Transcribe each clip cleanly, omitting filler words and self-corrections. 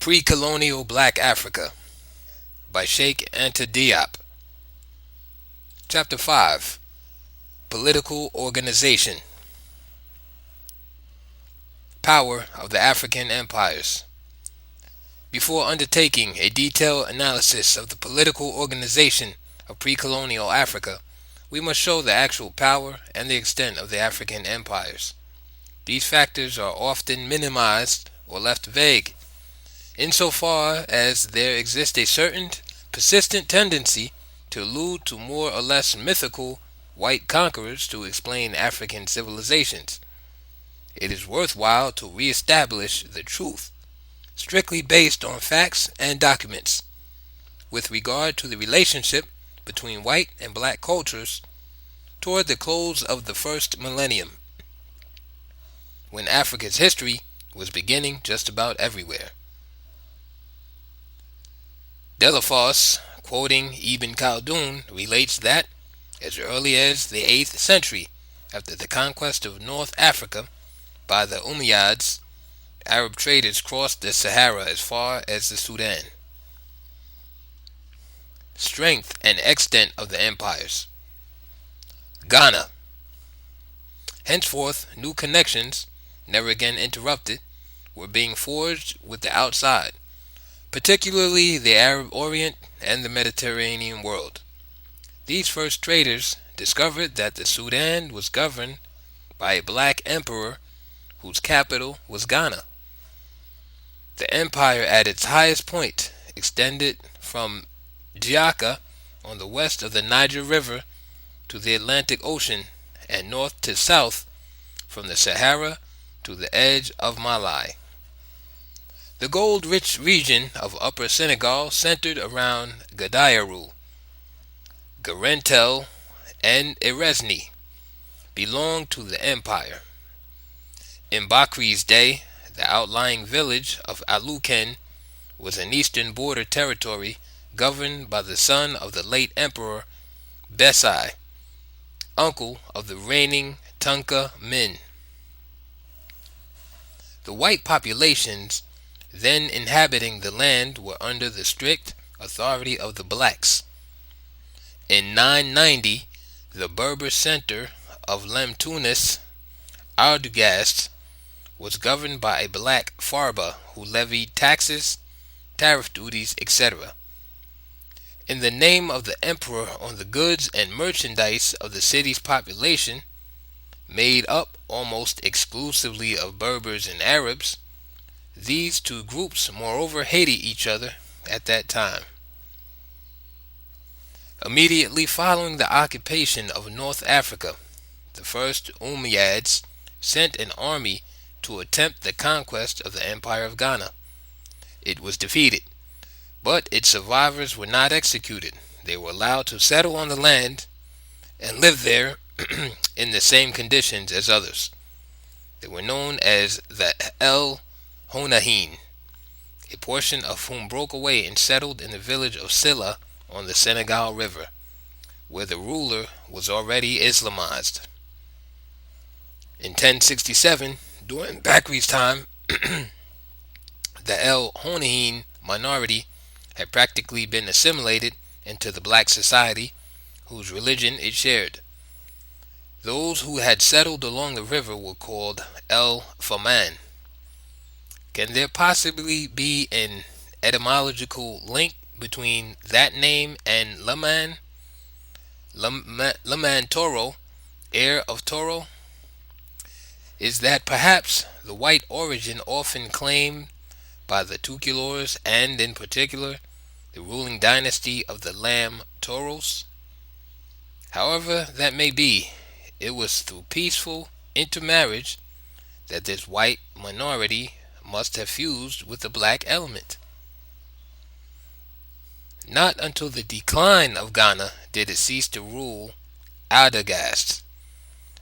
Precolonial Black Africa by Cheikh Anta Diop. Chapter 5. Political Organization. Power of the African Empires. Before undertaking a detailed analysis of the political organization of pre-colonial Africa, we must show the actual power and the extent of the African empires. These factors are often minimized or left vague, insofar as there exists a certain persistent tendency to allude to more or less mythical white conquerors to explain African civilizations. It is worthwhile to reestablish the truth, strictly based on facts and documents, with regard to the relationship between white and black cultures toward the close of the first millennium, when Africa's history was beginning just about everywhere. Delafosse, quoting Ibn Khaldun, relates that, as early as the 8th century, after the conquest of North Africa by the Umayyads, Arab traders crossed the Sahara as far as the Sudan. Strength and extent of the empires. Ghana. Henceforth, new connections, never again interrupted, were being forged with the outside, particularly the Arab Orient and the Mediterranean world. These first traders discovered that the Sudan was governed by a black emperor whose capital was Ghana. The empire at its highest point extended from Jiaka on the west of the Niger River to the Atlantic Ocean, and north to south from the Sahara to the edge of Mali. The gold-rich region of Upper Senegal centered around Gadayaru, Garentel, and Eresni belonged to the empire. In Bakri's day, the outlying village of Aluken was an eastern border territory governed by the son of the late emperor Besai, uncle of the reigning Tunka Min. The white populations then inhabiting the land were under the strict authority of the blacks. In 990, the Berber center of Lemtunis, Ardugast, was governed by a black farba who levied taxes, tariff duties, etc., in the name of the emperor on the goods and merchandise of the city's population, made up almost exclusively of Berbers and Arabs. These two groups moreover hated each other at that time. Immediately following the occupation of North Africa, the first Umayyads sent an army to attempt the conquest of the Empire of Ghana. It was defeated, but its survivors were not executed. They were allowed to settle on the land and live there in the same conditions as others. They were known as the El Honahin, a portion of whom broke away and settled in the village of Silla on the Senegal River, where the ruler was already Islamized. In 1067, during Bakri's time, the El Honahin minority had practically been assimilated into the black society whose religion it shared. Those who had settled along the river were called El Faman. Can there possibly be an etymological link between that name and Laman? Laman Toro, heir of Toro? Is that perhaps the white origin often claimed by the Tukulors and, in particular, the ruling dynasty of the Lam Toros? However that may be, it was through peaceful intermarriage that this white minority must have fused with the black element. Not until the decline of Ghana did it cease to rule Ardagast.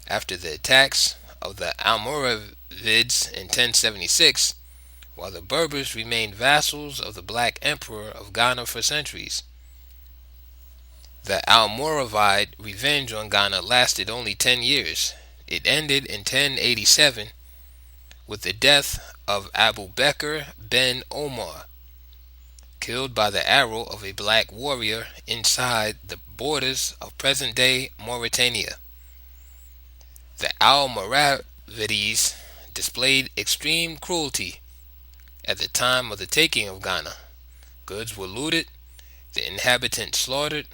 After the attacks of the Almoravids in 1076, while the Berbers remained vassals of the black emperor of Ghana for centuries. The Almoravid revenge on Ghana lasted only 10 years. It ended in 1087 with the death of Abu Bakr ben Omar, killed by the arrow of a black warrior inside the borders of present-day Mauritania. The Almoravides displayed extreme cruelty at the time of the taking of Ghana. Goods were looted, the inhabitants slaughtered.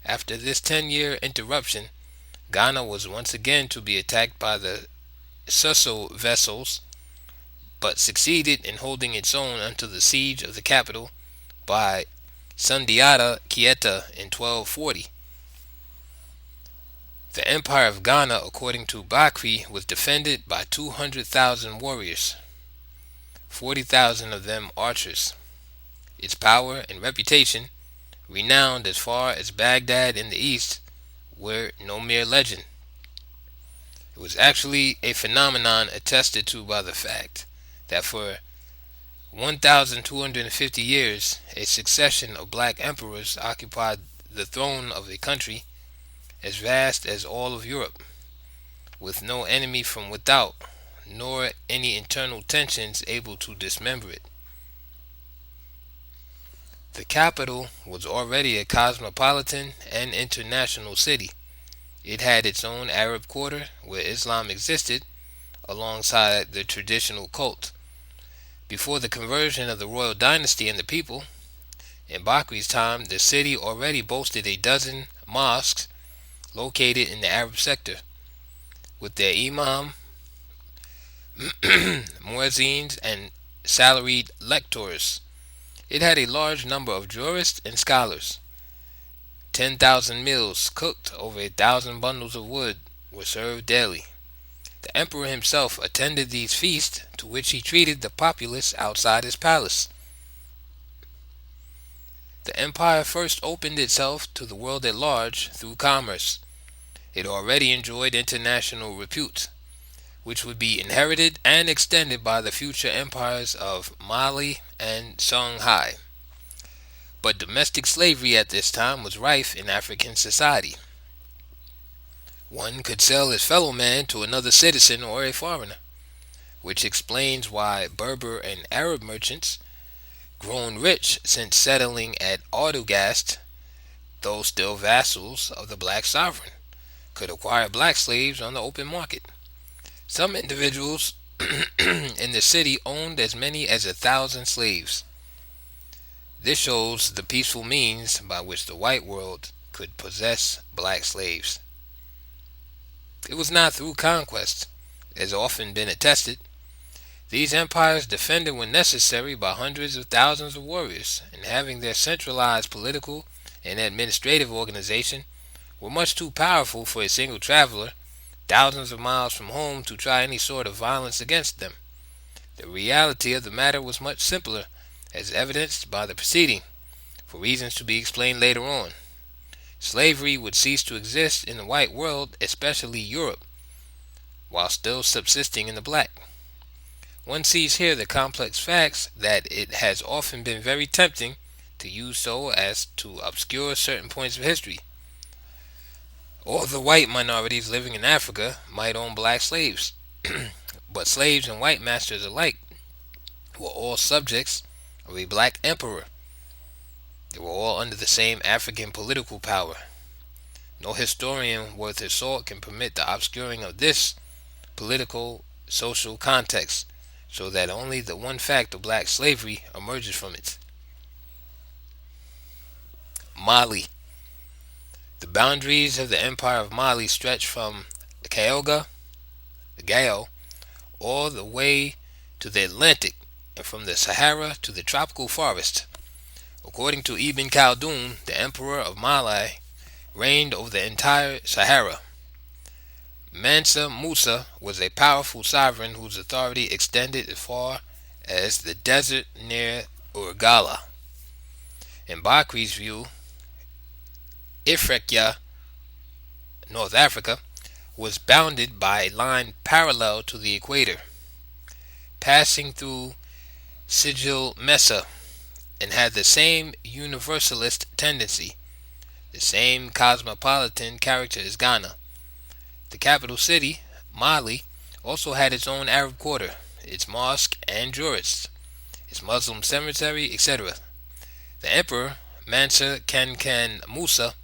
After this 10-year interruption, Ghana was once again to be attacked by the Susso vessels, but succeeded in holding its own until the siege of the capital by Sundiata Keita in 1240. The Empire of Ghana, according to Bakri, was defended by 200,000 warriors, 40,000 of them archers. Its power and reputation, renowned as far as Baghdad in the east, were no mere legend. It was actually a phenomenon attested to by the fact that for 1,250 years a succession of black emperors occupied the throne of a country as vast as all of Europe, with no enemy from without, nor any internal tensions able to dismember it. The capital was already a cosmopolitan and international city. It had its own Arab quarter where Islam existed alongside the traditional cult. Before the conversion of the royal dynasty and the people, in Bakri's time, the city already boasted a dozen mosques located in the Arab sector, with their imam, muezzins, and salaried lectors. It had a large number of jurists and scholars. 10,000 meals cooked over 1,000 bundles of wood were served daily. The emperor himself attended these feasts, to which he treated the populace outside his palace. The empire first opened itself to the world at large through commerce. It already enjoyed international repute, which would be inherited and extended by the future empires of Mali and Songhai. But domestic slavery at this time was rife in African society. One could sell his fellow man to another citizen or a foreigner, which explains why Berber and Arab merchants, grown rich since settling at Ardugast, though still vassals of the black sovereign, could acquire black slaves on the open market. Some individuals in the city owned as many as 1,000 slaves. This shows the peaceful means by which the white world could possess black slaves. It was not through conquest, as often been attested. These empires defended when necessary by hundreds of thousands of warriors, and having their centralized political and administrative organization, were much too powerful for a single traveler thousands of miles from home to try any sort of violence against them. The reality of the matter was much simpler, as evidenced by the preceding, for reasons to be explained later on. Slavery would cease to exist in the white world, especially Europe, while still subsisting in the black. One sees here the complex facts that it has often been very tempting to use so as to obscure certain points of history. All the white minorities living in Africa might own black slaves, but slaves and white masters alike were all subjects of a black emperor. They were all under the same African political power. No historian worth his salt can permit the obscuring of this political, social context, so that only the one fact of black slavery emerges from it. Mali. The boundaries of the Empire of Mali stretch from the Gao, all the way to the Atlantic, and from the Sahara to the tropical forest. According to Ibn Khaldun, the Emperor of Mali reigned over the entire Sahara. Mansa Musa was a powerful sovereign whose authority extended as far as the desert near Urgala. In Bakri's view, Ifriqiya, North Africa, was bounded by a line parallel to the equator, passing through Sijil Mesa, and had the same universalist tendency, the same cosmopolitan character as Ghana. The capital city, Mali, also had its own Arab quarter, its mosque and jurists, its Muslim cemetery, etc. The emperor Mansa Kankan Musa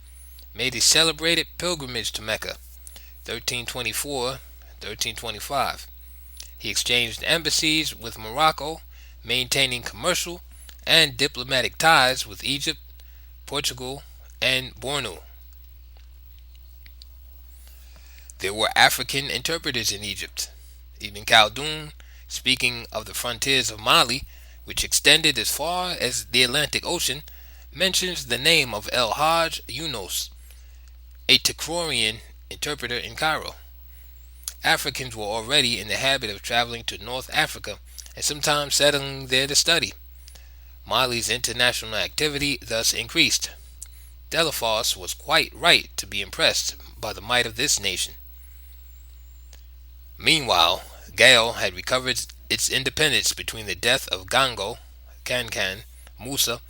made a celebrated pilgrimage to Mecca, 1324 1325. He exchanged embassies with Morocco, maintaining commercial and diplomatic ties with Egypt, Portugal, and Bornu. There were African interpreters in Egypt. Ibn Khaldun, speaking of the frontiers of Mali, which extended as far as the Atlantic Ocean, mentions the name of El Hajj Yunus, a Takrorian interpreter in Cairo. Africans were already in the habit of traveling to North Africa and sometimes settling there to study. Mali's international activity thus increased. Delafosse was quite right to be impressed by the might of this nation. Meanwhile, Gael had recovered its independence between the death of Gango Kankan Musa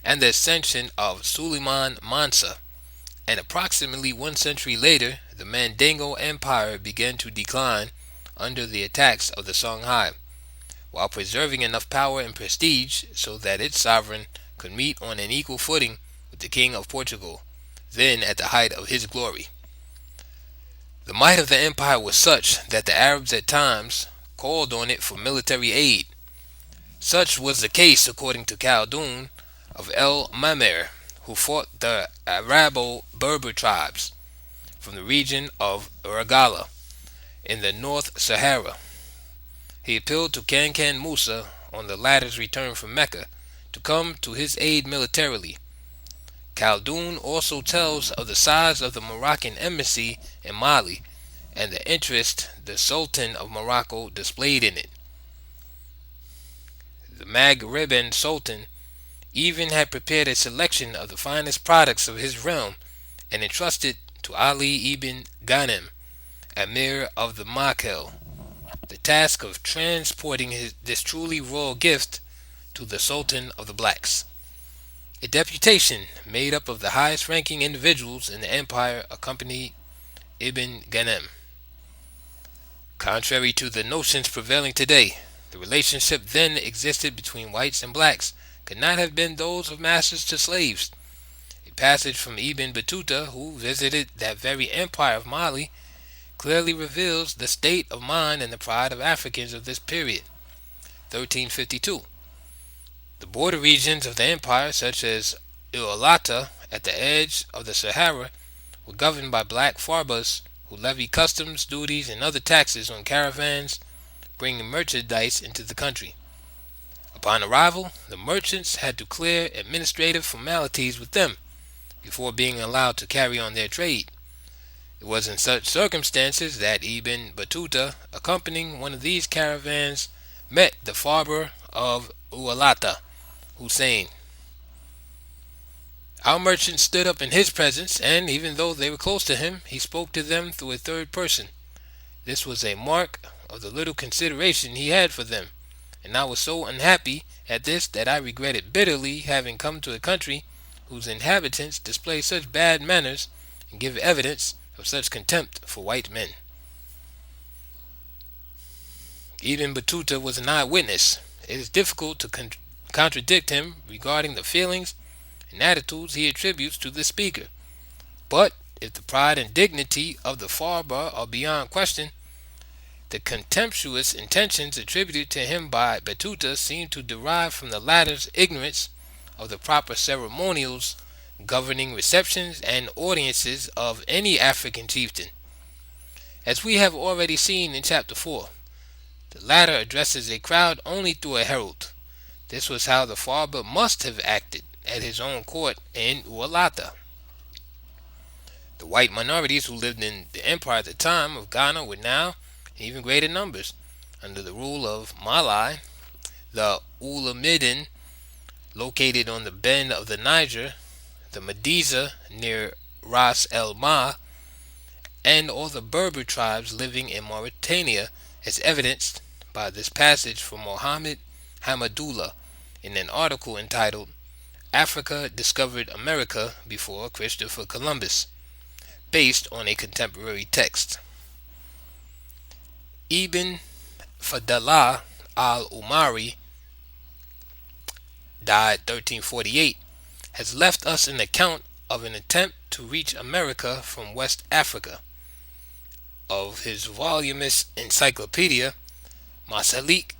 and the ascension of Suleiman Mansa, and approximately 1 century later the Mandingo Empire began to decline under the attacks of the Songhai, while preserving enough power and prestige so that its sovereign could meet on an equal footing with the King of Portugal, then at the height of his glory. The might of the empire was such that the Arabs at times called on it for military aid. Such was the case, according to Khaldun, of El Mamer, who fought the Arabo-Berber tribes from the region of Uragala in the North Sahara. He appealed to Kankan Musa on the latter's return from Mecca to come to his aid militarily. Khaldun also tells of the size of the Moroccan embassy in Mali and the interest the Sultan of Morocco displayed in it. The Maghreban Sultan even had prepared a selection of the finest products of his realm and entrusted to Ali ibn Ghanem, Emir of the Makel, the task of transporting this truly royal gift to the Sultan of the Blacks. A deputation made up of the highest ranking individuals in the empire accompanied Ibn Ghanem. Contrary to the notions prevailing today, the relationship then existed between whites and blacks could not have been those of masters to slaves. A passage from Ibn Battuta, who visited that very empire of Mali, clearly reveals the state of mind and the pride of Africans of this period. 1352. The border regions of the empire, such as Ualata at the edge of the Sahara, were governed by black farbas who levied customs, duties, and other taxes on caravans bringing merchandise into the country. Upon arrival, the merchants had to clear administrative formalities with them before being allowed to carry on their trade. It was in such circumstances that Ibn Battuta, accompanying one of these caravans, met the farber of Ualata, Hussein. Our merchant stood up in his presence, and even though they were close to him, he spoke to them through a third person. This was a mark of the little consideration he had for them, and I was so unhappy at this that I regretted bitterly having come to a country whose inhabitants display such bad manners and give evidence of such contempt for white men. Ibn Battuta was an eyewitness. It is difficult to contradict him regarding the feelings and attitudes he attributes to the speaker. But if the pride and dignity of the farber are beyond question, the contemptuous intentions attributed to him by Battuta seem to derive from the latter's ignorance of the proper ceremonials governing receptions and audiences of any African chieftain. As we have already seen in chapter 4, the latter addresses a crowd only through a herald. This was how the farber must have acted at his own court in Ualata. The white minorities who lived in the empire at the time of Ghana were now in even greater numbers. Under the rule of Malai, the Ulamidin, located on the bend of the Niger, the Mediza near Ras El Ma, and all the Berber tribes living in Mauritania, as evidenced by this passage from Mohammed Hamadullah in an article entitled Africa Discovered America Before Christopher Columbus, based on a contemporary text. Ibn Fadlallah al-Umari died 1348 has left us an account of an attempt to reach America from West Africa. Of his voluminous encyclopedia, Masalik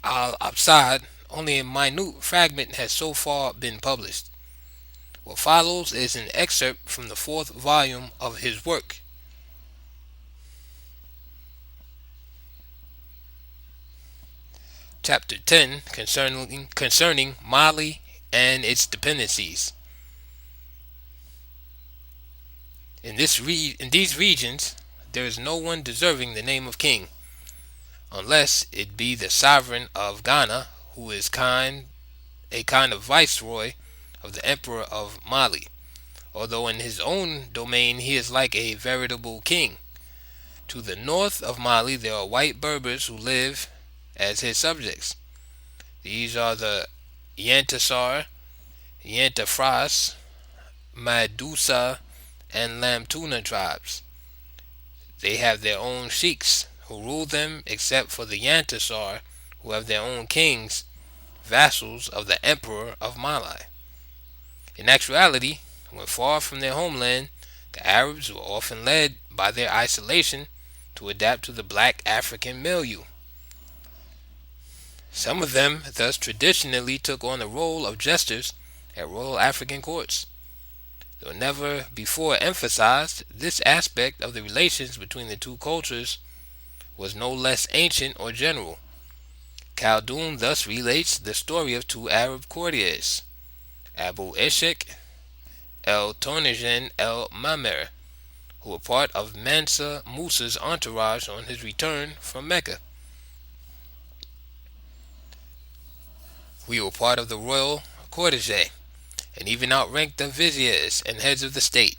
al-Absad, only a minute fragment has so far been published. What follows is an excerpt from the fourth volume of his work. Chapter 10, concerning Mali and its dependencies. In these regions there is no one deserving the name of king, unless it be the sovereign of Ghana, who is a kind of viceroy of the emperor of Mali, although in his own domain he is like a veritable king. To the north of Mali there are white Berbers who live as his subjects. These are the Yantasar, Yantafras, Madusa, and Lamtuna tribes. They have their own sheiks who rule them, except for the Yantasar, who have their own kings, vassals of the emperor of Mali. In actuality, when far from their homeland, the Arabs were often led by their isolation to adapt to the black African milieu. Some of them thus traditionally took on the role of jesters at royal African courts. Though never before emphasized, this aspect of the relations between the two cultures was no less ancient or general. Khaldun thus relates the story of two Arab courtiers, Abu Ishaq el-Tonjan el-Mamer, who were part of Mansa Musa's entourage on his return from Mecca. We were part of the royal cortege, and even outranked the viziers and heads of the state.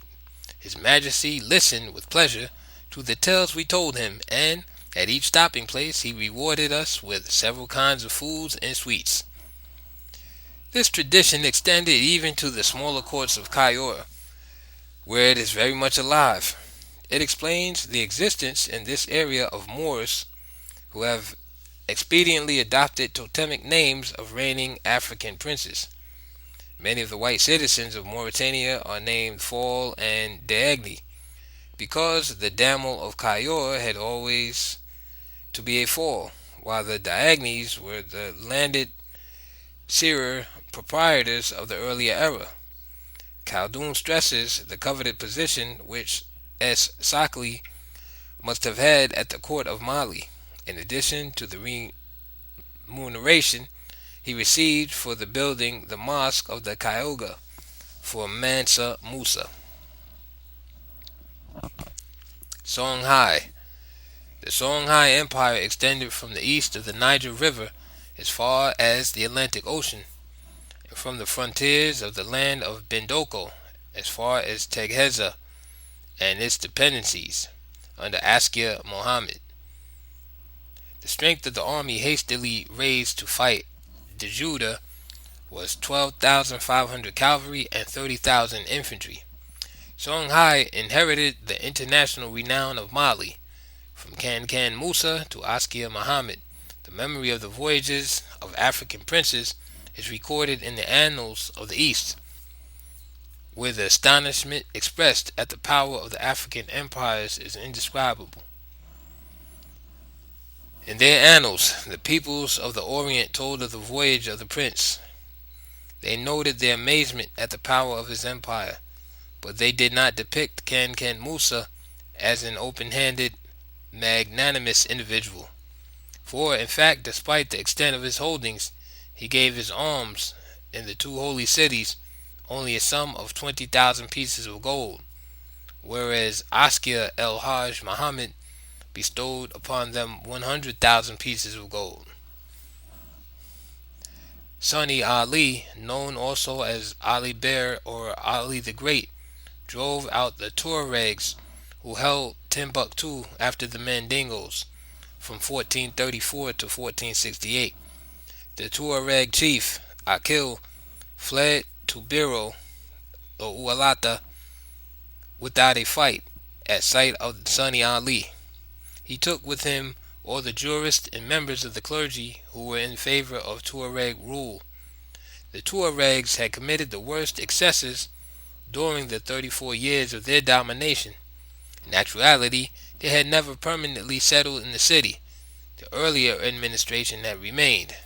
His Majesty listened with pleasure to the tales we told him, and at each stopping place he rewarded us with several kinds of foods and sweets. This tradition extended even to the smaller courts of Cairo, where it is very much alive. It explains the existence in this area of Moors who have expediently adopted totemic names of reigning African princes. Many of the white citizens of Mauritania are named Fall and Deagni, because the Damel of Cayor had always to be a Fall, while the Deagnis were the landed seer proprietors of the earlier era. Khaldun stresses the coveted position which S. Sakli must have had at the court of Mali, in addition to the remuneration he received for the building the mosque of the Kyoga for Mansa Musa. Songhai. The Songhai Empire extended from the east of the Niger River as far as the Atlantic Ocean, and from the frontiers of the land of Bendoko as far as Tegheza and its dependencies under Askia Mohammed. The strength of the army hastily raised to fight Dejuda was 12,500 cavalry and 30,000 infantry. Songhai inherited the international renown of Mali. From Kankan Musa to Askia Muhammad, the memory of the voyages of African princes is recorded in the annals of the East, where the astonishment expressed at the power of the African empires is indescribable. In their annals, the peoples of the Orient told of the voyage of the prince. They noted their amazement at the power of his empire, but they did not depict Kankan Musa as an open-handed, magnanimous individual. For, in fact, despite the extent of his holdings, he gave his alms in the two holy cities only a sum of 20,000 pieces of gold, whereas Askia el-Hajj Muhammad bestowed upon them 100,000 pieces of gold. Sunni Ali, known also as Ali Bear or Ali the Great, drove out the Tuaregs who held Timbuktu after the Mandingos from 1434 to 1468. The Tuareg chief, Akil, fled to Biro or Ualata without a fight at sight of Sunni Ali. He took with him all the jurists and members of the clergy who were in favor of Tuareg rule. The Tuaregs had committed the worst excesses during the 34 years of their domination. In actuality, they had never permanently settled in the city. The earlier administration had remained.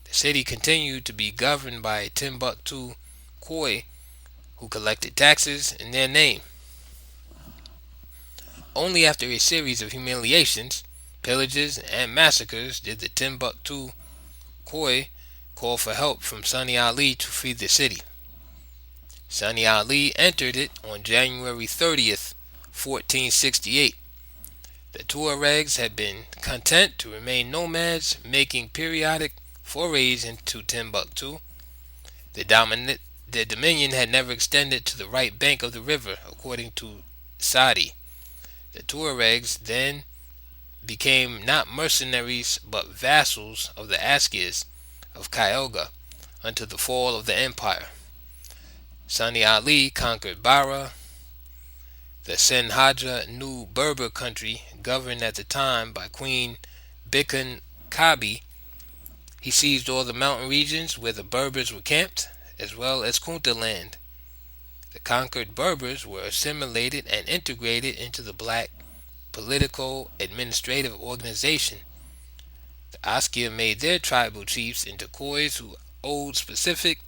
The city continued to be governed by a Timbuktu Khoi who collected taxes in their name. Only after a series of humiliations, pillages, and massacres did the Timbuktu Khoi call for help from Sani Ali to free the city. Sani Ali entered it on January 30th, 1468. The Tuaregs had been content to remain nomads, making periodic forays into Timbuktu. Their dominion had never extended to the right bank of the river, according to Sadi. The Tuaregs then became not mercenaries but vassals of the Askias of Kyoga until the fall of the empire. Sani Ali conquered Bara, the Senhaja New Berber country, governed at the time by Queen Bikun Kabi. He seized all the mountain regions where the Berbers were camped, as well as Kunta land. The conquered Berbers were assimilated and integrated into the black political administrative organization. The Askia made their tribal chiefs into Khois who owed specific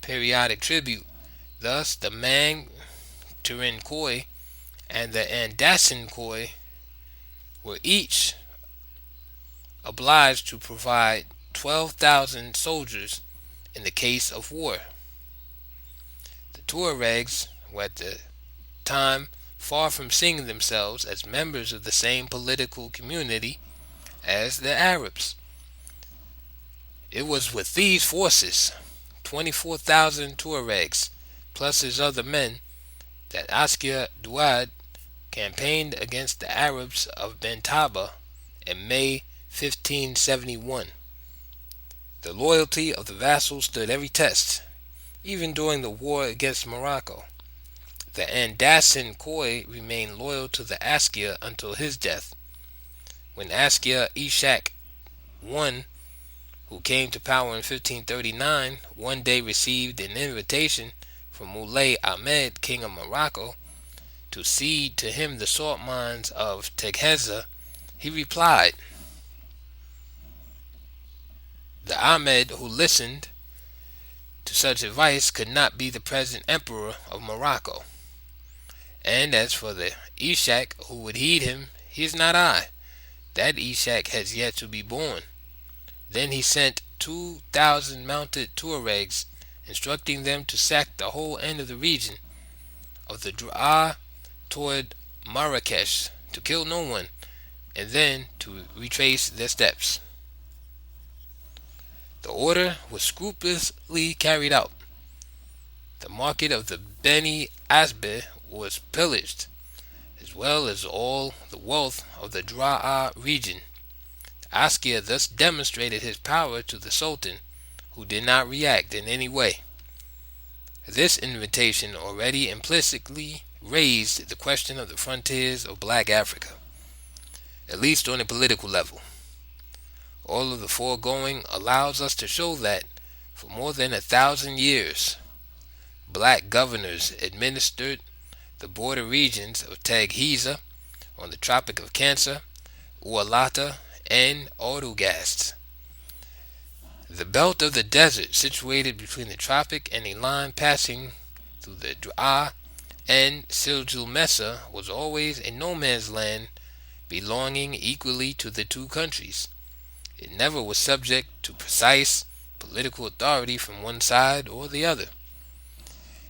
periodic tribute. Thus, the Mang Turin Khoi and the Andasan Khoi were each obliged to provide 12,000 soldiers in the case of war. The Tuaregs were at the time far from seeing themselves as members of the same political community as the Arabs. It was with these forces, 24,000 Tuaregs, plus his other men, that Askia Duad campaigned against the Arabs of Bentaba in May 1571. The loyalty of the vassals stood every test, even during the war against Morocco. The Andasan Khoi remained loyal to the Askia until his death. When Askia Ishak I, who came to power in 1539, one day received an invitation from Moulay Ahmed, king of Morocco, to cede to him the salt mines of Tegheza, he replied, the Ahmed who listened to such advice could not be the present emperor of Morocco. And as for the Ishak who would heed him, he is not I. That Ishak has yet to be born. Then he sent 2,000 mounted Tuaregs, instructing them to sack the whole end of the region of the Dru'a toward Marrakesh, to kill no one, and then to retrace their steps. The order was scrupulously carried out. The market of the Beni Asbe was pillaged, as well as all the wealth of the Dru'a region. Askia thus demonstrated his power to the Sultan, who did not react in any way. This invitation already implicitly raised the question of the frontiers of Black Africa, at least on a political level. All of the foregoing allows us to show that, for more than 1,000 years, black governors administered the border regions of Tegheza on the Tropic of Cancer, Ualata, and Autogast. The belt of the desert situated between the tropic and a line passing through the Dru'a and Siljul Mesa was always a no man's land belonging equally to the two countries. It never was subject to precise political authority from one side or the other.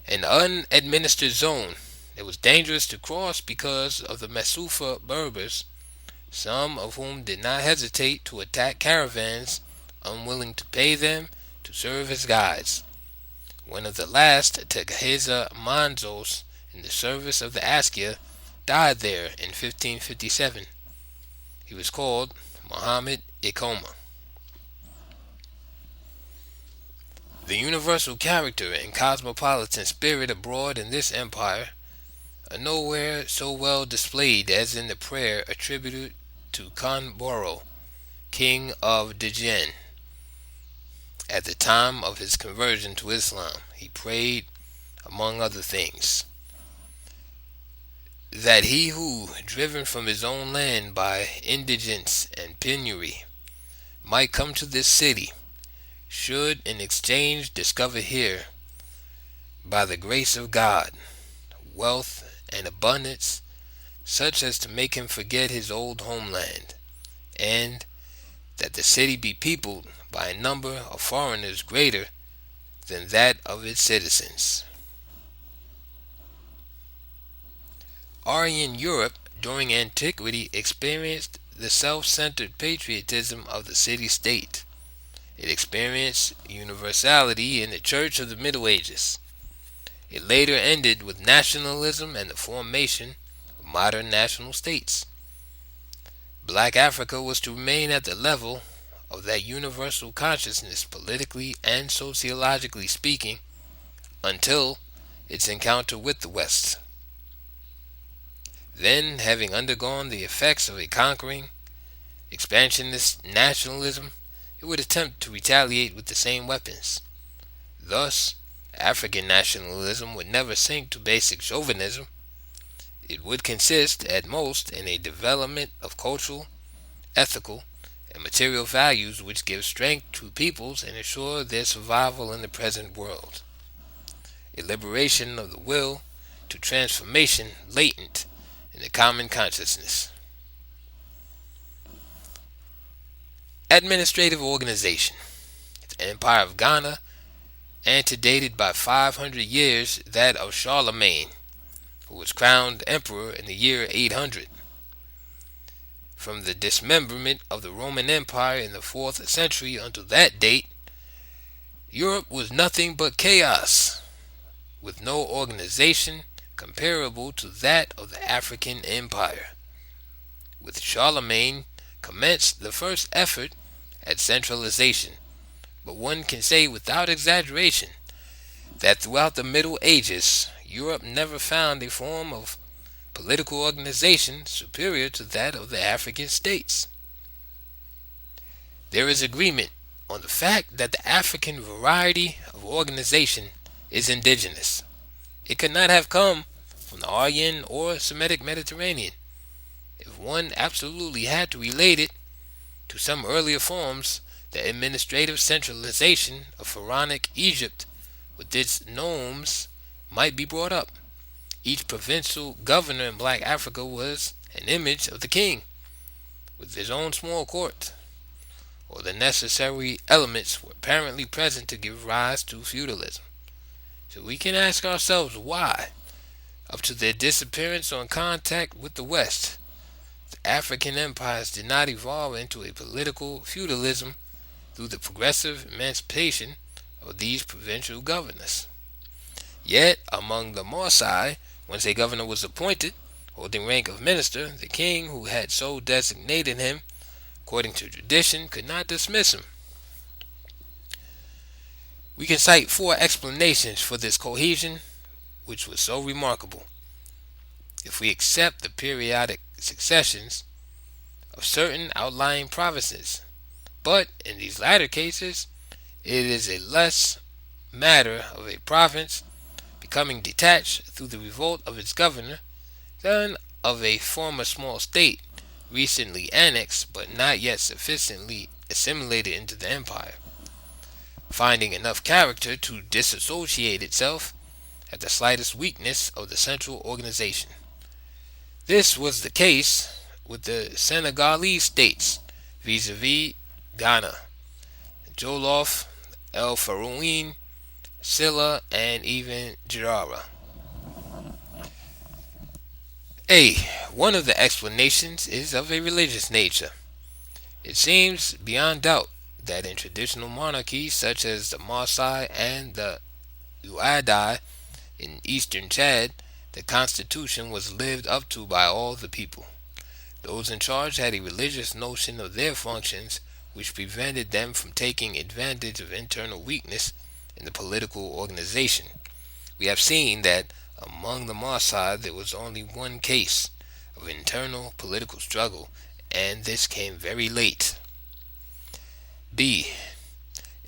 An unadministered zone that was dangerous to cross because of the Masufa Berbers, some of whom did not hesitate to attack caravans unwilling to pay them to serve as guides. One of the last, Tegheza Manzos, in the service of the Askia, died there in 1557. He was called Muhammad Ikoma. The universal character and cosmopolitan spirit abroad in this empire are nowhere so well displayed as in the prayer attributed to Kanboro, king of Djinn, At the time of his conversion to Islam, he prayed, among other things, that he who, driven from his own land by indigence and penury, might come to this city, should in exchange discover here, by the grace of God, wealth and abundance such as to make him forget his old homeland, and that the city be peopled by a number of foreigners greater than that of its citizens. Aryan Europe during antiquity experienced the self-centered patriotism of the city-state. It experienced universality in the Church of the Middle Ages. It later ended with nationalism and the formation of modern national states. Black Africa was to remain at the level of that universal consciousness, politically and sociologically speaking, until its encounter with the West. Then, having undergone the effects of a conquering, expansionist nationalism, it would attempt to retaliate with the same weapons. Thus, African nationalism would never sink to basic chauvinism. It would consist, at most, in a development of cultural, ethical, and material values which give strength to peoples and ensure their survival in the present world. A liberation of the will to transformation latent in the common consciousness. Administrative organization. The Empire of Ghana antedated by 500 years that of Charlemagne, who was crowned emperor in the year 800. From the dismemberment of the Roman Empire in the 4th century until that date, Europe was nothing but chaos, with no organization comparable to that of the African Empire. With Charlemagne commenced the first effort at centralization, but one can say without exaggeration that throughout the Middle Ages, Europe never found a form of political organization superior to that of the African states. There is agreement on the fact that the African variety of organization is indigenous. It could not have come from the Aryan or Semitic Mediterranean. If one absolutely had to relate it to some earlier forms, the administrative centralization of pharaonic Egypt with its nomes might be brought up. Each provincial governor in Black Africa was an image of the king, with his own small court, or the necessary elements were apparently present to give rise to feudalism. So we can ask ourselves why, up to their disappearance on contact with the West, the African empires did not evolve into a political feudalism through the progressive emancipation of these provincial governors. Yet, among the Maasai, once a governor was appointed, holding rank of minister, the king who had so designated him, according to tradition, could not dismiss him. We can cite 4 explanations for this cohesion, which was so remarkable. If we accept the periodic successions of certain outlying provinces, but in these latter cases, it is a less matter of a province becoming detached through the revolt of its governor than of a former small state recently annexed but not yet sufficiently assimilated into the empire, finding enough character to disassociate itself at the slightest weakness of the central organization. This was the case with the Senegalese states vis-a-vis Ghana, Jolof, El Farouin, Silla, and even Jirara. One of the explanations is of a religious nature. It seems beyond doubt that in traditional monarchies such as the Maasai and the Uadai in eastern Chad, the constitution was lived up to by all the people. Those in charge had a religious notion of their functions which prevented them from taking advantage of internal weakness in the political organization. We have seen that among the Maasai there was only one case of internal political struggle, and this came very late. B.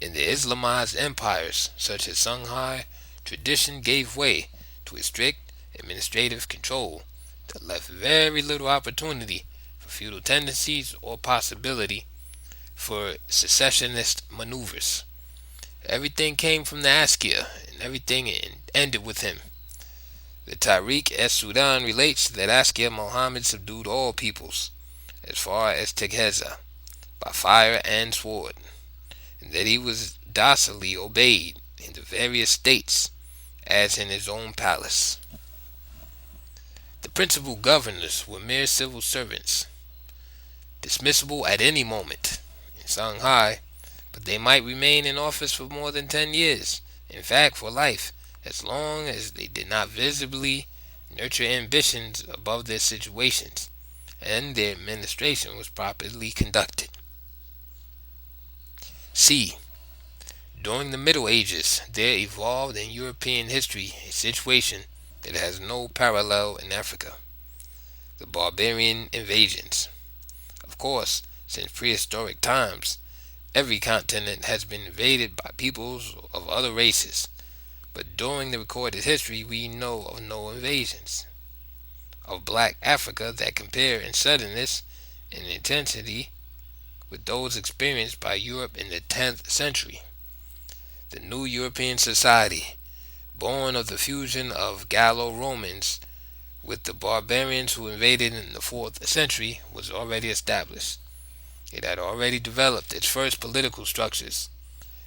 In the Islamized empires such as Songhai, tradition gave way to a strict administrative control that left very little opportunity for feudal tendencies or possibility for secessionist maneuvers. Everything came from the Askia, and everything ended with him. The Tariq es Sudan relates that Askia Muhammad subdued all peoples, as far as Tegeza, by fire and sword, and that he was docilely obeyed in the various states, as in his own palace. The principal governors were mere civil servants, dismissible at any moment in Songhai, but they might remain in office for more than 10 years, in fact, for life, as long as they did not visibly nurture ambitions above their situations, and their administration was properly conducted. C. During the Middle Ages, there evolved in European history a situation that has no parallel in Africa: the barbarian invasions. Of course, since prehistoric times, every continent has been invaded by peoples of other races, but during the recorded history we know of no invasions of black Africa that compare in suddenness and intensity with those experienced by Europe in the 10th century. The new European society, born of the fusion of Gallo-Romans with the barbarians who invaded in the 4th century, was already established. It had already developed its first political structures,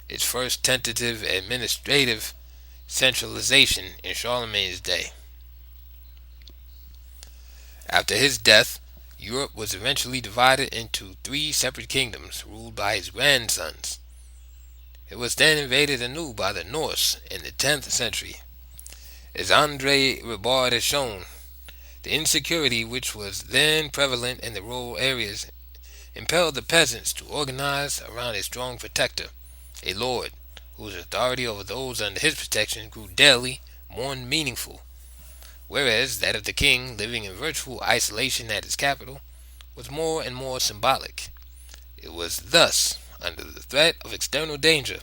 its first tentative administrative centralization in Charlemagne's day. After his death, Europe was eventually divided into 3 separate kingdoms ruled by his grandsons. It was then invaded anew by the Norse in the 10th century. As Andre Ribard has shown, the insecurity which was then prevalent in the rural areas impelled the peasants to organize around a strong protector, a lord, whose authority over those under his protection grew daily more meaningful, whereas that of the king, living in virtual isolation at his capital, was more and more symbolic. It was thus, under the threat of external danger,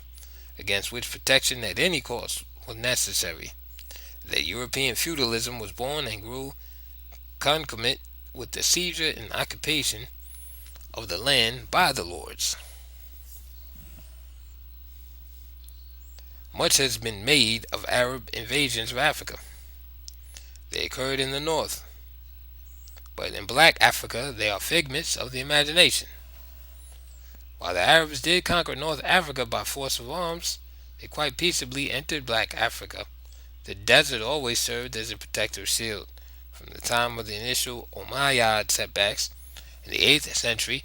against which protection at any cost was necessary, that European feudalism was born and grew concomitant with the seizure and occupation of the land by the lords. Much has been made of Arab invasions of Africa. They occurred in the north, but in black Africa they are figments of the imagination. While the Arabs did conquer North Africa by force of arms, they quite peaceably entered black Africa. The desert always served as a protective shield. From the time of the initial Umayyad setbacks in the 8th century,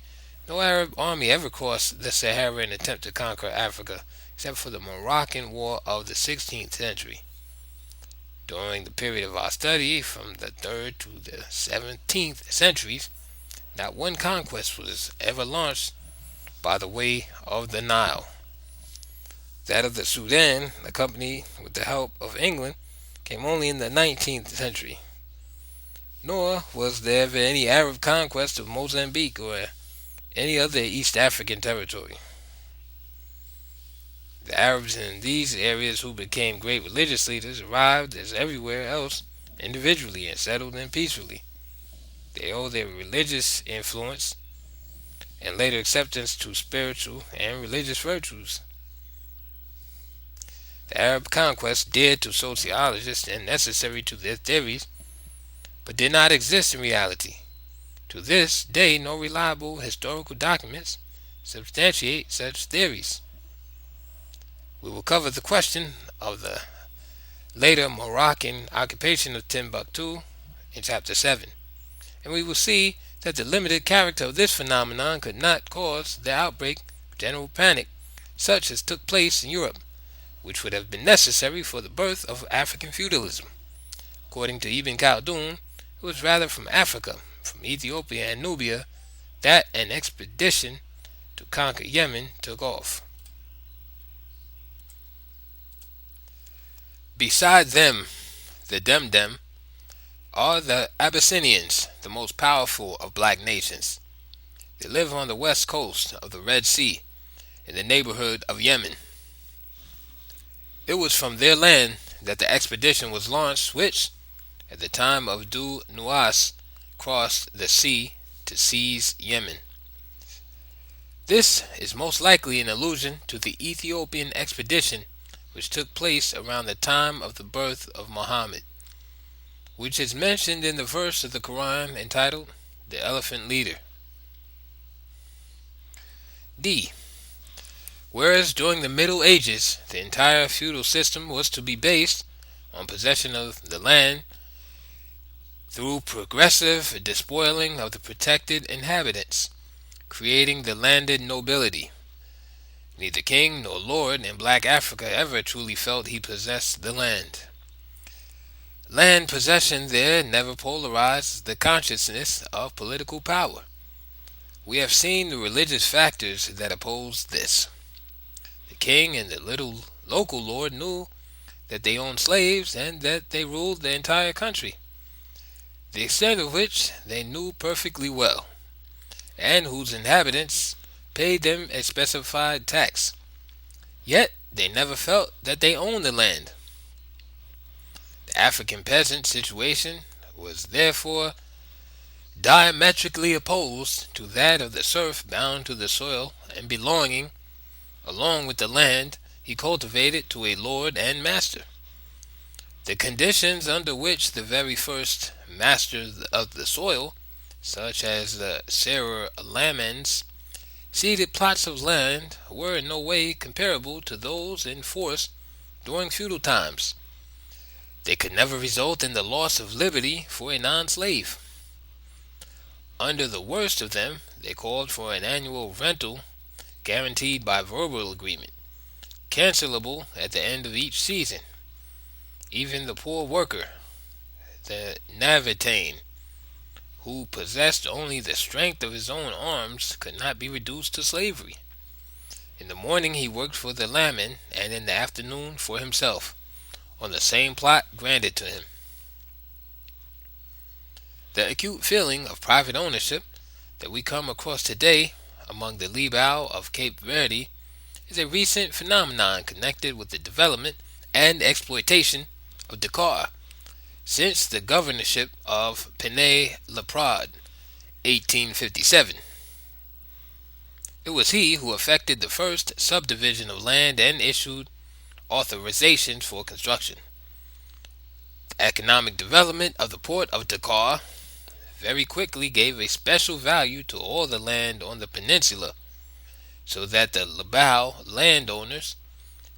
no Arab army ever crossed the Sahara in an attempt to conquer Africa, except for the Moroccan War of the 16th century. During the period of our study, from the 3rd to the 17th centuries, not one conquest was ever launched by the way of the Nile. That of the Sudan, accompanied with the help of England, came only in the 19th century. Nor was there ever any Arab conquest of Mozambique or any other East African territory. The Arabs in these areas who became great religious leaders arrived, as everywhere else, individually and settled in peacefully. They owe their religious influence and later acceptance to spiritual and religious virtues. The Arab conquest, dear to sociologists and necessary to their theories, but did not exist in reality. To this day, no reliable historical documents substantiate such theories. We will cover the question of the later Moroccan occupation of Timbuktu in Chapter 7, and we will see that the limited character of this phenomenon could not cause the outbreak of general panic such as took place in Europe, which would have been necessary for the birth of African feudalism. According to Ibn Khaldun, it was rather from Africa, from Ethiopia and Nubia, that an expedition to conquer Yemen took off. Beside them, the Demdem, are the Abyssinians, the most powerful of black nations. They live on the west coast of the Red Sea, in the neighborhood of Yemen. It was from their land that the expedition was launched, which, at the time of Du Nuas, crossed the sea to seize Yemen. This is most likely an allusion to the Ethiopian expedition which took place around the time of the birth of Muhammad, which is mentioned in the verse of the Quran entitled "The Elephant Leader." D. Whereas during the Middle Ages the entire feudal system was to be based on possession of the land through progressive despoiling of the protected inhabitants, creating the landed nobility. Neither king nor lord in black Africa ever truly felt he possessed the land. Land possession there never polarized the consciousness of political power. We have seen the religious factors that opposed this. The king and the little local lord knew that they owned slaves and that they ruled the entire country, the extent of which they knew perfectly well, and whose inhabitants paid them a specified tax. Yet they never felt that they owned the land. The African peasant situation was therefore diametrically opposed to that of the serf bound to the soil and belonging, along with the land he cultivated, to a lord and master. The conditions under which the very first masters of the soil, such as the Serer Lamans, ceded plots of land were in no way comparable to those in force during feudal times. They could never result in the loss of liberty for a non-slave. Under the worst of them, they called for an annual rental guaranteed by verbal agreement, cancelable at the end of each season. Even the poor worker, the Navitain, who possessed only the strength of his own arms, could not be reduced to slavery. In the morning he worked for the Laman, and in the afternoon for himself, on the same plot granted to him. The acute feeling of private ownership that we come across today among the Libau of Cape Verde is a recent phenomenon connected with the development and exploitation of Dakar since the governorship of Pene Leprade, 1857. It was he who effected the first subdivision of land and issued authorizations for construction. The economic development of the port of Dakar very quickly gave a special value to all the land on the peninsula, so that the Libau landowners,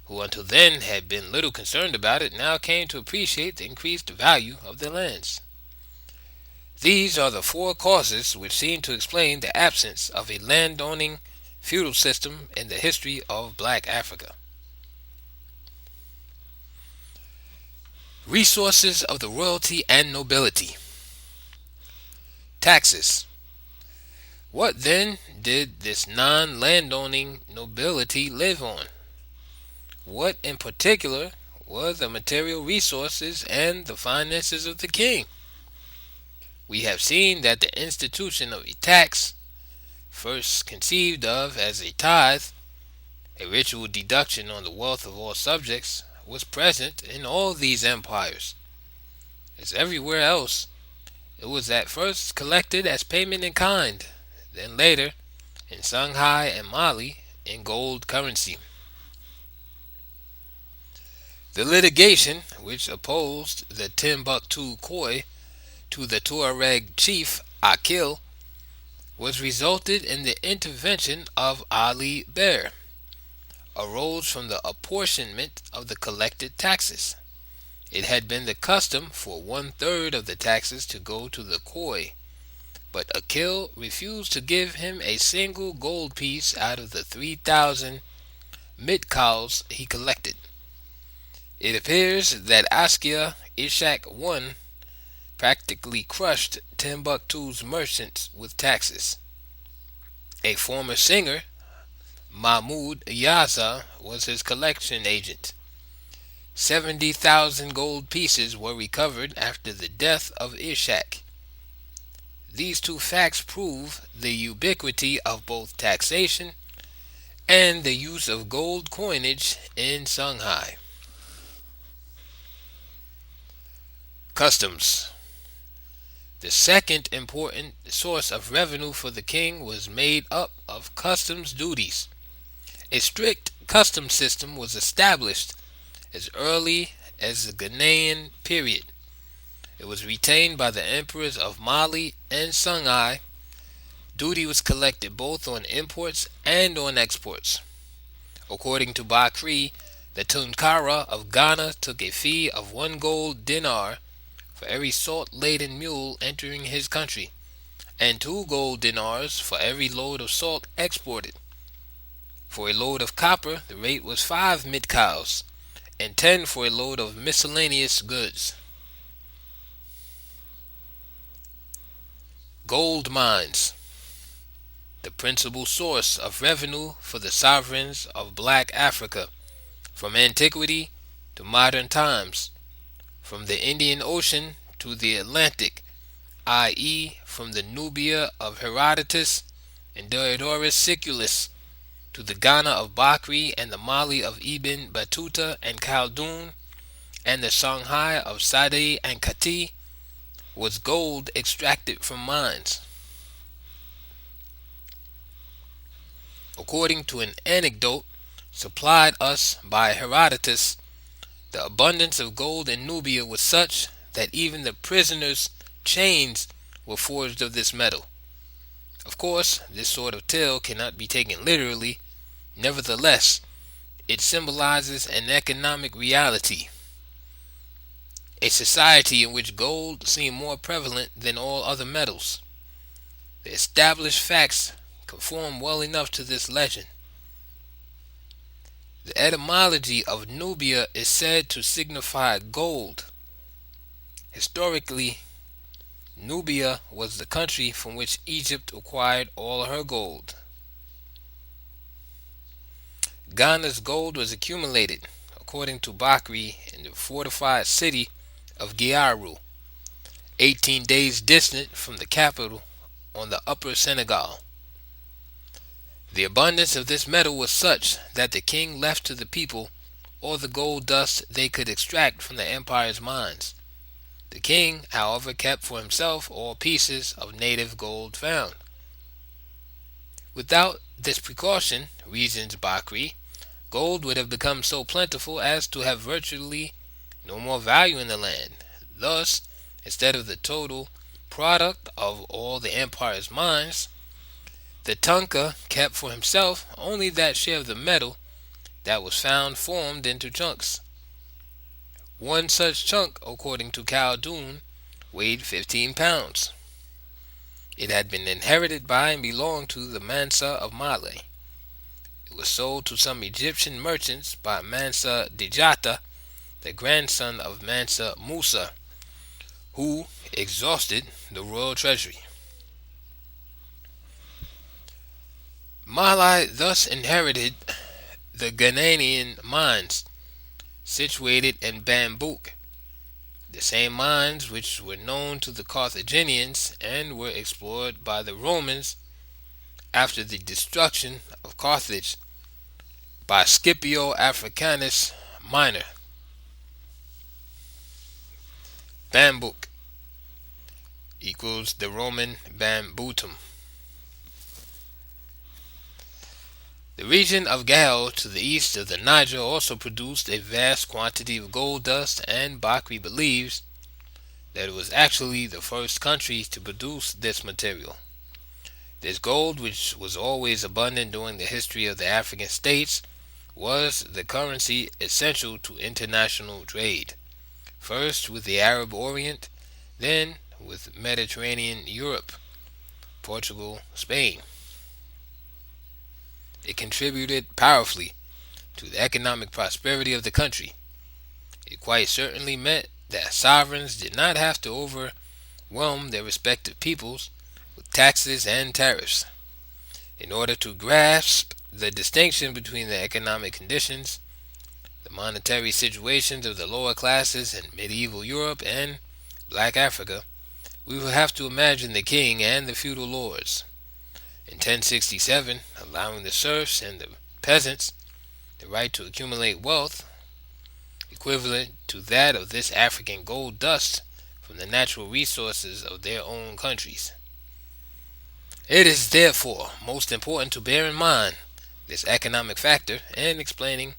who until then had been little concerned about it, now came to appreciate the increased value of their lands. These are the four causes which seem to explain the absence of a landowning feudal system in the history of black Africa. Resources of the royalty and nobility. Taxes. What then did this non-landowning nobility live on? What in particular were the material resources and the finances of the king? We have seen that the institution of a tax, first conceived of as a tithe, a ritual deduction on the wealth of all subjects, was present in all these empires. As everywhere else, it was at first collected as payment in kind, then later, in Songhai and Mali, in gold currency. The litigation which opposed the Timbuktu Khoi to the Tuareg chief Akil was resulted in the intervention of Ali Ber, arose from the apportionment of the collected taxes. It had been the custom for 1/3 of the taxes to go to the Khoi, but Akil refused to give him a single gold piece out of the 3,000 mitkals he collected. It appears that Askia Ishak I practically crushed Timbuktu's merchants with taxes. A former singer, Mahmud Yaza, was his collection agent. 70,000 gold pieces were recovered after the death of Ishak. These two facts prove the ubiquity of both taxation and the use of gold coinage in Songhai. Customs. The second important source of revenue for the king was made up of customs duties. A strict customs system was established as early as the Ghanaian period. It was retained by the emperors of Mali and Songhai. Duty was collected both on imports and on exports. According to Bakri, the Tunkara of Ghana took a fee of 1 gold dinar for every salt-laden mule entering his country, and 2 gold dinars for every load of salt exported. For a load of copper, the rate was 5 mitcows, and 10 for a load of miscellaneous goods. Gold mines. The principal source of revenue for the sovereigns of Black Africa, from antiquity to modern times, from the Indian Ocean to the Atlantic, i.e., from the Nubia of Herodotus and Diodorus Siculus to the Ghana of Bakri and the Mali of Ibn Battuta and Khaldun and the Songhai of Sade and Kati, was gold extracted from mines. According to an anecdote supplied us by Herodotus, the abundance of gold in Nubia was such that even the prisoners' chains were forged of this metal. Of course, this sort of tale cannot be taken literally. Nevertheless, it symbolizes an economic reality, a society in which gold seemed more prevalent than all other metals. The established facts conform well enough to this legend. The etymology of Nubia is said to signify gold. Historically, Nubia was the country from which Egypt acquired all her gold. Ghana's gold was accumulated, according to Bakri, in the fortified city of Giaru, 18 days distant from the capital on the upper Senegal. The abundance of this metal was such that the king left to the people all the gold dust they could extract from the empire's mines. The king, however, kept for himself all pieces of native gold found. Without this precaution, reasons Bakri, gold would have become so plentiful as to have virtually no more value in the land. Thus, instead of the total product of all the empire's mines, the Tunka kept for himself only that share of the metal that was found formed into chunks. One such chunk, according to Khaldun, weighed 15 pounds. It had been inherited by and belonged to the Mansa of Mali. It was sold to some Egyptian merchants by Mansa Djata, the grandson of Mansa Musa, who exhausted the royal treasury. Mali thus inherited the Ghanaian mines, situated in Bambouk, the same mines which were known to the Carthaginians and were explored by the Romans after the destruction of Carthage by Scipio Africanus Minor. Bambouk equals the Roman Bambutum. The region of Gao to the east of the Niger also produced a vast quantity of gold dust, and Bakri believes that it was actually the first country to produce this material. This gold, which was always abundant during the history of the African states, was the currency essential to international trade, first with the Arab Orient, then with Mediterranean Europe, Portugal, Spain. It contributed powerfully to the economic prosperity of the country. It quite certainly meant that sovereigns did not have to overwhelm their respective peoples with taxes and tariffs. In order to grasp the distinction between the economic conditions, the monetary situations of the lower classes in medieval Europe and Black Africa, we will have to imagine the king and the feudal lords. In 1067, allowing the serfs and the peasants the right to accumulate wealth equivalent to that of this African gold dust from the natural resources of their own countries. It is therefore most important to bear in mind this economic factor in explaining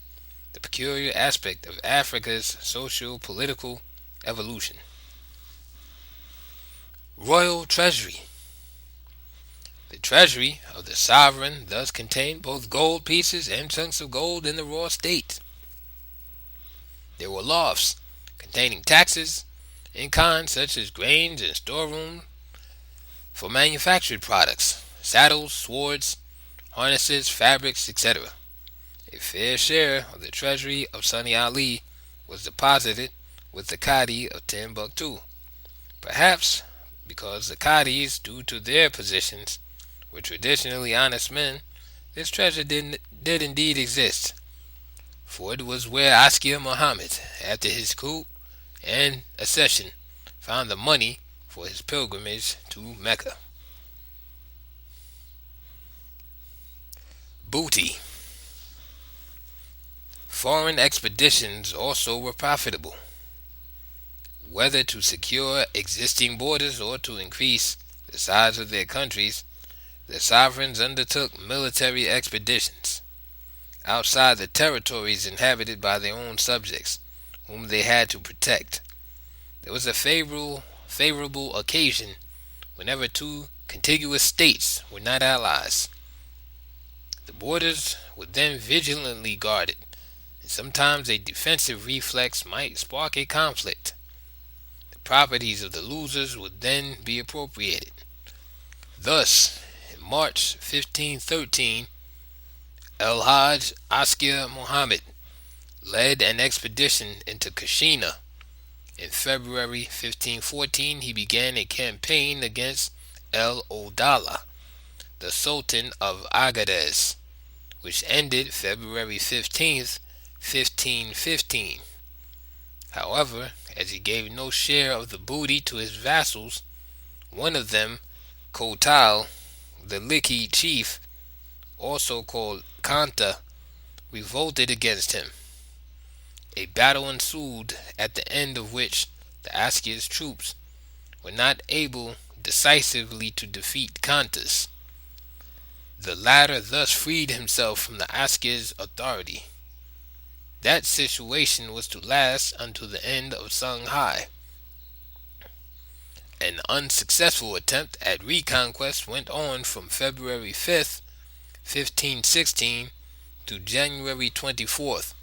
the peculiar aspect of Africa's socio-political evolution. Royal Treasury. The treasury of the sovereign thus contained both gold pieces and chunks of gold in the raw state. There were lofts containing taxes in kind such as grains and storeroom for manufactured products, saddles, swords, harnesses, fabrics, etc. A fair share of the treasury of Sunny Ali was deposited with the Cadi of Timbuktu, perhaps because the Cadis, due to their positions, were traditionally honest men. This treasure did indeed exist, for it was where Askia Muhammad, after his coup and accession, found the money for his pilgrimage to Mecca. Booty. Foreign expeditions also were profitable, whether to secure existing borders or to increase the size of their countries. The sovereigns undertook military expeditions outside the territories inhabited by their own subjects, whom they had to protect. There was a favorable occasion whenever two contiguous states were not allies. The borders were then vigilantly guarded, and sometimes a defensive reflex might spark a conflict. The properties of the losers would then be appropriated. Thus, in March 1513, El-Hajj Askia Muhammad led an expedition into Kashina. In February 1514, he began a campaign against El-Odala, the Sultan of Agadez, which ended February 15th, 1515. However, as he gave no share of the booty to his vassals, one of them, Kotal, the Liki chief, also called Kanta, revolted against him. A battle ensued, at the end of which the Askia's troops were not able decisively to defeat Kanta's. The latter thus freed himself from the Askia's authority. That situation was to last until the end of Songhai. An unsuccessful attempt at reconquest went on from February 5th, 1516 to January 24th,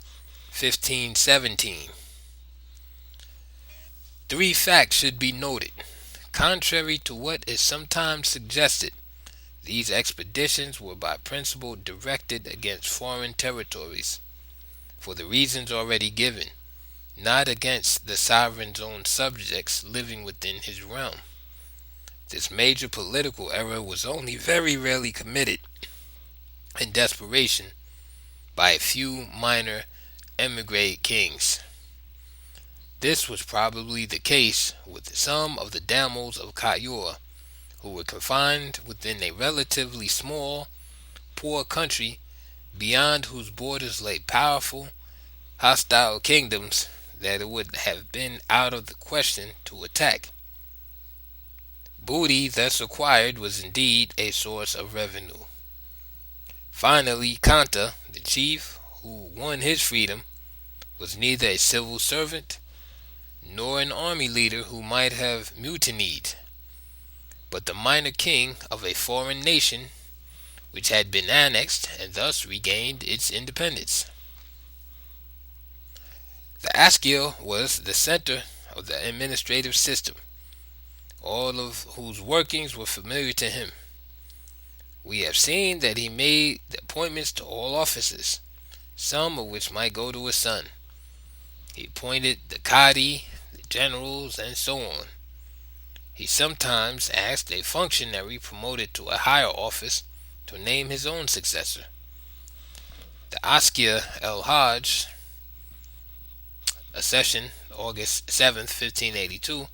1517. Three facts should be noted. Contrary to what is sometimes suggested, these expeditions were by principle directed against foreign territories, for the reasons already given, not against the sovereign's own subjects living within his realm. This major political error was only very rarely committed in desperation by a few minor emigre kings. This was probably the case with some of the damsels of Cayor, who were confined within a relatively small, poor country beyond whose borders lay powerful, hostile kingdoms that it would have been out of the question to attack. Booty thus acquired was indeed a source of revenue. Finally, Kanta, the chief who won his freedom, was neither a civil servant nor an army leader who might have mutinied, but the minor king of a foreign nation which had been annexed and thus regained its independence. The Askia was the center of the administrative system, all of whose workings were familiar to him. We have seen that he made the appointments to all offices, some of which might go to his son. He appointed the Cadi, the generals, and so on. He sometimes asked a functionary promoted to a higher office to name his own successor. The Askia El-Hajj accession, August 7th, 1582,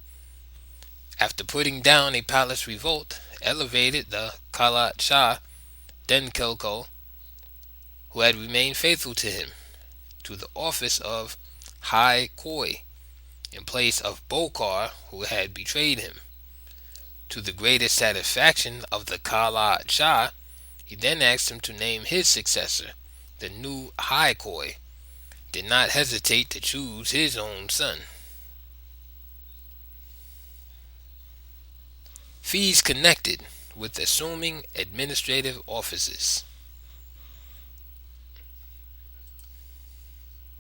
after putting down a palace revolt, elevated the Khalat Shah Denkelko, who had remained faithful to him, to the office of High Khoi, in place of Bokar, who had betrayed him. To the greatest satisfaction of the Kala Shah, he then asked him to name his successor. The new High Khoi did not hesitate to choose his own son. Fees connected with assuming administrative offices.